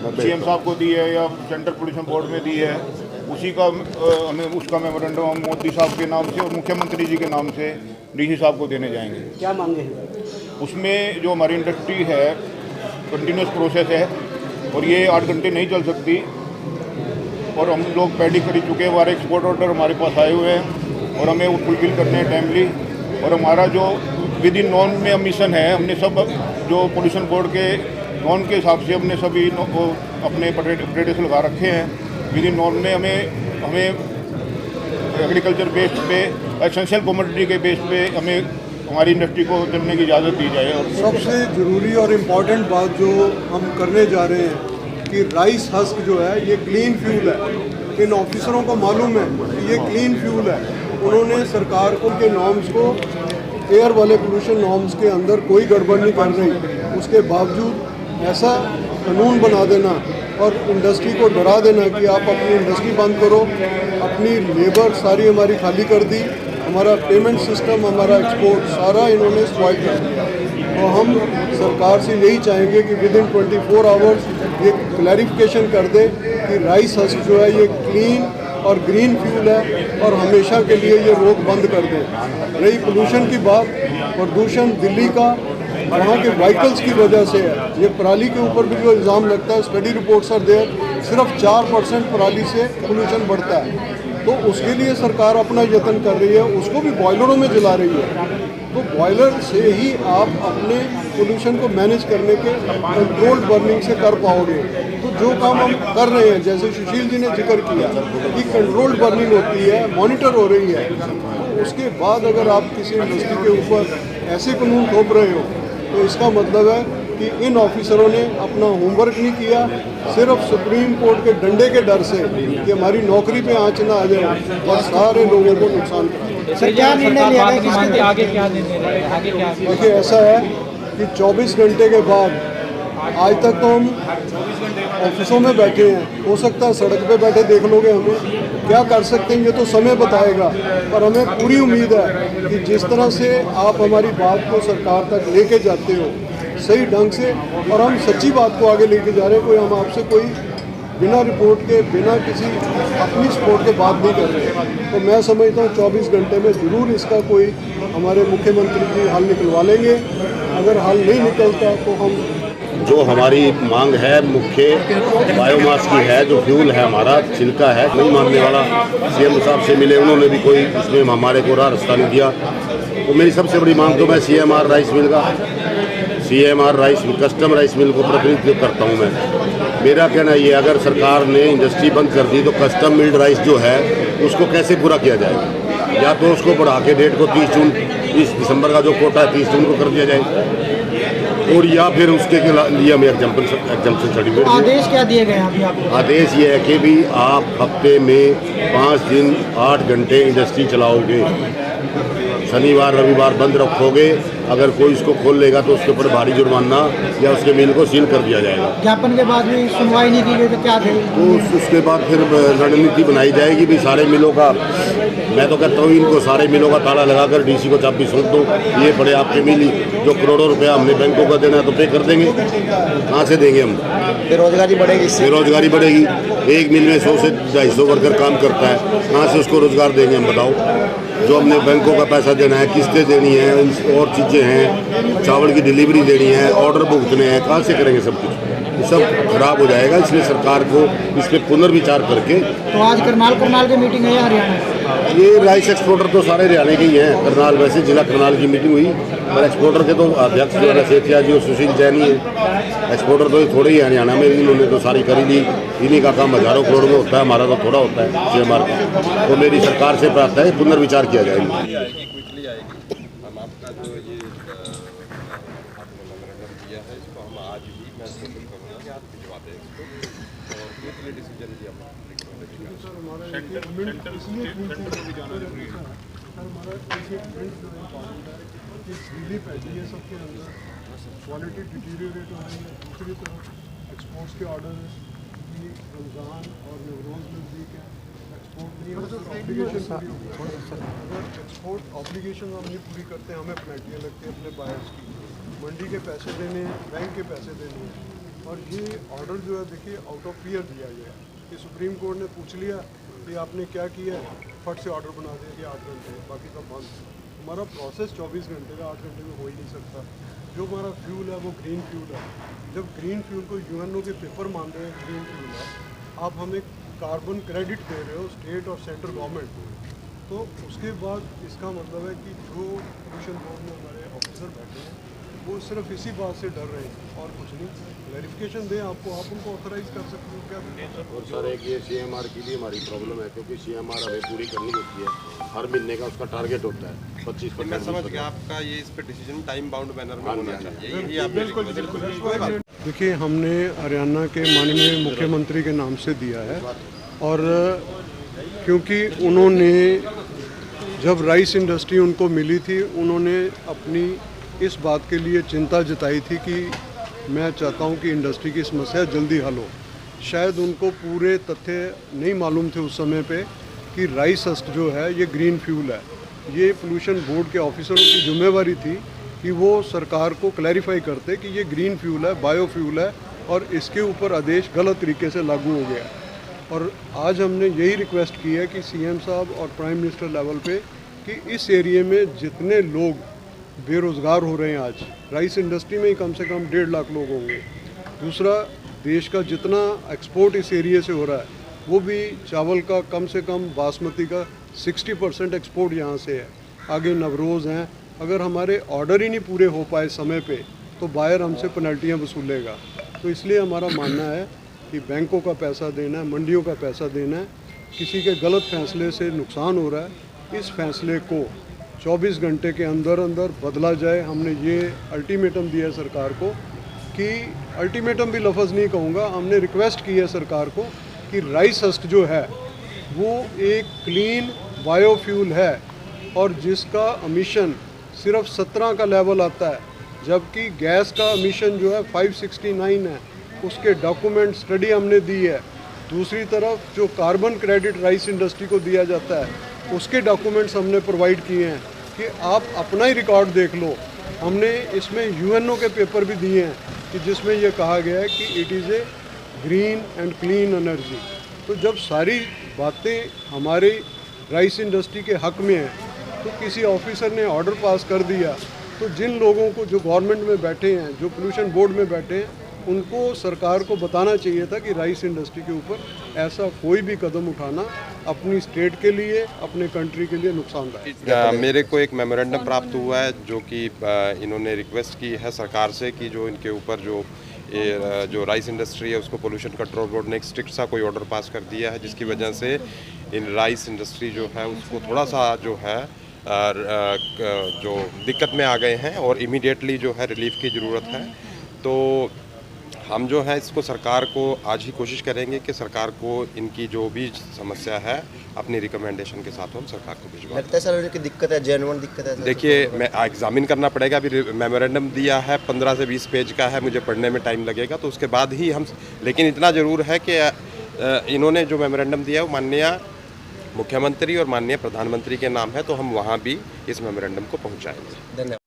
CM साहब को दी है या सेंट्रल पोल्यूशन बोर्ड में दी है, उसी का हमें उसका मेमोरेंडम हम मोदी साहब के नाम से और मुख्यमंत्री जी के नाम से डीसी साहब को देने जाएंगे। क्या मांगे हैं? उसमें जो हमारी इंडस्ट्री है कंटिन्यूस प्रोसेस है और ये 8 घंटे नहीं चल सकती, और हम लोग पैडी कर चुके हैं, हमारे एक्सपोर्ट ऑर्डर हमारे पास आए हुए हैं और हमें वो फुलफिल करने हैं टाइमली। और हमारा जो विद इन नॉन में मिशन है, हमने सब जो पोल्यूशन बोर्ड के नॉन के हिसाब से हमने सभी अपने अप्रेंटिस लगा रखे हैं। विद इन नॉन में हमें एग्रीकल्चर बेस्ड पे, एसेंशियल कमोडिटी के बेस पे हमें हमारी इंडस्ट्री को चलने की इजाज़त दी जाए। और सबसे ज़रूरी और इम्पॉर्टेंट बात जो हम करने जा रहे हैं कि राइस हस्क जो है ये क्लीन फ्यूल है। इन ऑफिसरों को मालूम है कि ये क्लीन फ्यूल है। उन्होंने सरकार को के नॉर्म्स को, एयर वाले पोल्यूशन नॉर्म्स के अंदर कोई गड़बड़ नहीं कर रही, उसके बावजूद ऐसा कानून बना देना और इंडस्ट्री को डरा देना कि आप अपनी इंडस्ट्री बंद करो। अपनी लेबर सारी हमारी खाली कर दी, हमारा पेमेंट सिस्टम, हमारा एक्सपोर्ट सारा इन्होंने स्पॉइल कर दिया। तो हम सरकार से यही चाहेंगे कि विद इन 24 आवर्स ये क्लैरिफिकेशन कर दे कि राइस हस्क जो है ये क्लीन और ग्रीन फ्यूल है और हमेशा के लिए ये रोक बंद कर दे। रही पोल्यूशन की बात, प्रदूषण दिल्ली का वहाँ के व्हीकल्स की वजह से है। ये पराली के ऊपर भी जो इल्ज़ाम लगता है, स्टडी रिपोर्ट्स आर देयर, सिर्फ 4% पराली से पोल्यूशन बढ़ता है। तो उसके लिए सरकार अपना यत्न कर रही है, उसको भी बॉयलरों में जला रही है। तो बॉयलर से ही आप अपने पोल्यूशन को मैनेज करने के कंट्रोल्ड बर्निंग से कर पाओगे। तो जो काम हम कर रहे हैं, जैसे सुशील जी ने जिक्र किया कि कंट्रोल्ड बर्निंग होती है, मॉनिटर हो रही है, तो उसके बाद अगर आप किसी इंडस्ट्री के ऊपर ऐसे कानून थोप रहे हो तो इसका मतलब है कि इन ऑफिसरों ने अपना होमवर्क नहीं किया, सिर्फ सुप्रीम कोर्ट के डंडे के डर से कि हमारी नौकरी पे आंच ना आ जाए और सारे लोगों को नुकसान कर। देखिए ऐसा है कि 24 घंटे के बाद, आज तक तो हम ऑफिसों में बैठे हैं, हो सकता है सड़क पे बैठे देख लोगे हमें, क्या कर सकते हैं ये तो समय बताएगा। पर हमें पूरी उम्मीद है कि जिस तरह से आप हमारी बात को सरकार तक लेके जाते हो सही ढंग से, और हम सच्ची बात को आगे लेके जा रहे हैं, कोई हम आपसे कोई बिना रिपोर्ट के, बिना किसी अपनी सपोर्ट के बात नहीं कर रहे। तो मैं समझता हूँ 24 घंटे में ज़रूर इसका कोई हमारे मुख्यमंत्री जी हल निकलवा लेंगे। अगर हल नहीं निकलता तो हम जो हमारी मांग है मुख्य बायोमास की है, जो फ्यूल है हमारा छिलका है, नहीं मानने वाला। सीएम साहब से मिले, उन्होंने भी कोई इसमें हमारे को रास्ता नहीं दिया। तो मेरी सबसे बड़ी मांग तो मैं सीएमआर राइस मिल का, CMR rice custom rice mill को प्रतिनिधित्व करता हूँ मैं। मेरा कहना ये, अगर सरकार ने इंडस्ट्री बंद कर दी तो कस्टम मिल्ड राइस जो है उसको कैसे पूरा किया जाएगा? या तो उसको बढ़ा के डेट को 30 दिसंबर का जो कोटा है 30 जून को कर दिया जाए, और या फिर उसके लिए हमें एग्जाम्पशन सर्टिफिकेट। आदेश क्या दिए गए अभी आपको? आदेश ये है कि भी आप हफ्ते में 5 दिन 8 घंटे इंडस्ट्री चलाओगे, शनिवार रविवार बंद रखोगे। अगर कोई इसको खोल लेगा तो उसके ऊपर भारी जुर्माना या उसके मिल को सील कर दिया जाएगा। ज्ञापन के बाद भी सुनवाई नहीं की गई तो क्या करेंगे? तो उसके बाद फिर रणनीति बनाई जाएगी भी सारे मिलों का। मैं तो कहता हूँ इनको सारे मिलों का ताला लगाकर डीसी को चाबी सौंप दो। ये बड़े आपके मिली जो करोड़ों रुपया हमने बैंकों का देना है तो पे कर देंगे, कहाँ से देंगे हम? बेरोजगारी बढ़ेगी। बेरोजगारी बढ़ेगी। एक मिल में 100 से 250 वर्कर काम करता है, कहाँ से उसको रोजगार देंगे हम बताओ? जो हमने बैंकों का पैसा देना है, किस्तें देनी है, और चीज़ें हैं, चावल की डिलीवरी देनी है, ऑर्डर भुगतने हैं, कहाँ से करेंगे सब कुछ? ये सब खराब हो जाएगा। इसलिए सरकार को इस पर पुनर्विचार करके। तो आज करनाल की मीटिंग है हरियाणा? ये राइस एक्सपोर्टर तो सारे हरियाणा के ही हैं। करनाल वैसे जिला करनाल की मीटिंग हुई, पर एक्सपोर्टर के तो अध्यक्ष जो है सेठिया जी और सुशील जैन ही है। एक्सपोर्टर तो थोड़े ही हरियाणा में, इन्होंने तो सारी खरीद ली। इन्हीं का काम हज़ारों करोड़ में होता है, हमारा तो थोड़ा होता है सीएमआर का। तो मेरी सरकार से प्रार्थना है पुनर्विचार किया जाएगा। क्वालिटी डिटीरियरेट हो रही है। दूसरी तरफ एक्सपोर्ट्स के ऑर्डर है कि रमज़ान और नवरोज़ नज़दीक है, एक्सपोर्ट नहीं ऑब्लिगेशन पूरी होगी। अगर एक्सपोर्ट ऑब्लिगेशन हम नहीं पूरी करते हमें पेनल्टियाँ लगती हैं अपने बायर्स की। मंडी के पैसे देने हैं, बैंक के पैसे देने हैं, और ये ऑर्डर जो है देखिए आउट ऑफ फियर दिया गया है कि सुप्रीम कोर्ट ने पूछ लिया कि आपने क्या किया है, फट से ऑर्डर बना दिया कि 8 घंटे, बाकी सब बंद। हमारा प्रोसेस 24 घंटे का 8 घंटे में हो ही नहीं सकता। जो हमारा फ्यूल है वो ग्रीन फ्यूल है। जब ग्रीन फ्यूल को यूएनओ के पेपर मान रहे हैं ग्रीन फ्यूल है, आप हमें कार्बन क्रेडिट दे रहे हो स्टेट और सेंट्रल गवर्नमेंट, तो उसके बाद इसका मतलब है कि जो पोल्यूशन बोर्ड में हमारे ऑफिसर बैठे हैं वो सिर्फ इसी बात से डर रहे हैं और कुछ नहीं। क्लैरिफिकेशन दें आपको, आप उनको ऑथराइज कर सकते हो क्या? और सर एक ये CMR की भी हमारी प्रॉब्लम है, क्योंकि CMR हमें पूरी करनी होती है, हर महीने का उसका टारगेट होता है 25%। मैं समझ गया आपका ये इस पे डिसीजन टाइम बाउंड मैनर में होना चाहिए, यही आप देखिए, हमने हरियाणा के माननीय मुख्यमंत्री के नाम से दिया है और क्योंकि उन्होंने जब राइस इंडस्ट्री उनको मिली थी, उन्होंने अपनी इस बात के लिए चिंता जताई थी कि मैं चाहता हूं कि इंडस्ट्री की समस्या जल्दी हल हो। शायद उनको पूरे तथ्य नहीं मालूम थे उस समय पे कि राइस हस्क जो है ये ग्रीन फ्यूल है। ये पोल्यूशन बोर्ड के ऑफिसरों की जिम्मेवारी थी कि वो सरकार को क्लैरिफाई करते कि ये ग्रीन फ्यूल है, बायोफ्यूल है और इसके ऊपर आदेश गलत तरीके से लागू हो गया। और आज हमने यही रिक्वेस्ट की है कि CM साहब और प्राइम मिनिस्टर लेवल पे कि इस एरिए में जितने लोग बेरोज़गार हो रहे हैं, आज राइस इंडस्ट्री में ही कम से कम 1.5 लाख लोग होंगे। दूसरा, देश का जितना एक्सपोर्ट इस एरिए से हो रहा है वो भी चावल का कम से कम बासमती का 60% एक्सपोर्ट यहाँ से है। आगे नवरोज़ हैं, अगर हमारे ऑर्डर ही नहीं पूरे हो पाए समय पे तो बायर हमसे पेनल्टियाँ वसूलेगा। तो इसलिए हमारा मानना है कि बैंकों का पैसा देना है, मंडियों का पैसा देना है, किसी के गलत फैसले से नुकसान हो रहा है, इस फैसले को 24 घंटे के अंदर अंदर बदला जाए। हमने ये अल्टीमेटम दिया है सरकार को, कि अल्टीमेटम भी लफ्ज़ नहीं कहूँगा, हमने रिक्वेस्ट की है सरकार को कि राइस हस्क जो है वो एक क्लीन बायोफ्यूल है और जिसका एमिशन सिर्फ 17 का लेवल आता है, जबकि गैस का एमिशन जो है 569 है। उसके डॉक्यूमेंट स्टडी हमने दी है। दूसरी तरफ जो कार्बन क्रेडिट राइस इंडस्ट्री को दिया जाता है उसके डॉक्यूमेंट्स हमने प्रोवाइड किए हैं कि आप अपना ही रिकॉर्ड देख लो। हमने इसमें यूएनओ के पेपर भी दिए हैं कि जिसमें ये कहा गया है कि it is a green and clean energy. तो जब सारी बातें हमारे राइस इंडस्ट्री के हक में हैं, तो किसी ऑफिसर ने ऑर्डर पास कर दिया, तो जिन लोगों को जो गवर्नमेंट में बैठे हैं, जो पोल्यूशन बोर्ड में बैठे हैं, उनको सरकार को बताना चाहिए था कि राइस इंडस्ट्री के ऊपर ऐसा कोई भी कदम उठाना अपनी स्टेट के लिए, अपने कंट्री के लिए नुकसानदायक। मेरे को एक मेमोरेंडम प्राप्त हुआ है जो कि इन्होंने रिक्वेस्ट की है सरकार से कि जो इनके ऊपर जो राइस इंडस्ट्री है उसको पोल्यूशन कंट्रोल बोर्ड ने एक स्ट्रिक्ट सा कोई ऑर्डर पास कर दिया है, जिसकी वजह से इन राइस इंडस्ट्री जो है उसको थोड़ा सा जो है जो दिक्कत में आ गए हैं और इमीडिएटली जो है रिलीफ की ज़रूरत है। तो हम जो है इसको सरकार को आज ही कोशिश करेंगे कि सरकार को इनकी जो भी समस्या है अपनी रिकमेंडेशन के साथ हम सरकार को भिजवा। लगता है सर की दिक्कत है, जेन्युइन दिक्कत है। देखिए, मैं एग्जामिन करना पड़ेगा। अभी मेमोरेंडम दिया है 15 से 20 पेज का है, मुझे पढ़ने में टाइम लगेगा, तो उसके बाद ही हम। लेकिन इतना ज़रूर है कि इन्होंने जो मेमोरेंडम दिया है वो माननीय मुख्यमंत्री और माननीय प्रधानमंत्री के नाम है, तो हम वहाँ भी इस मेमोरेंडम को पहुँचाएंगे। धन्यवाद।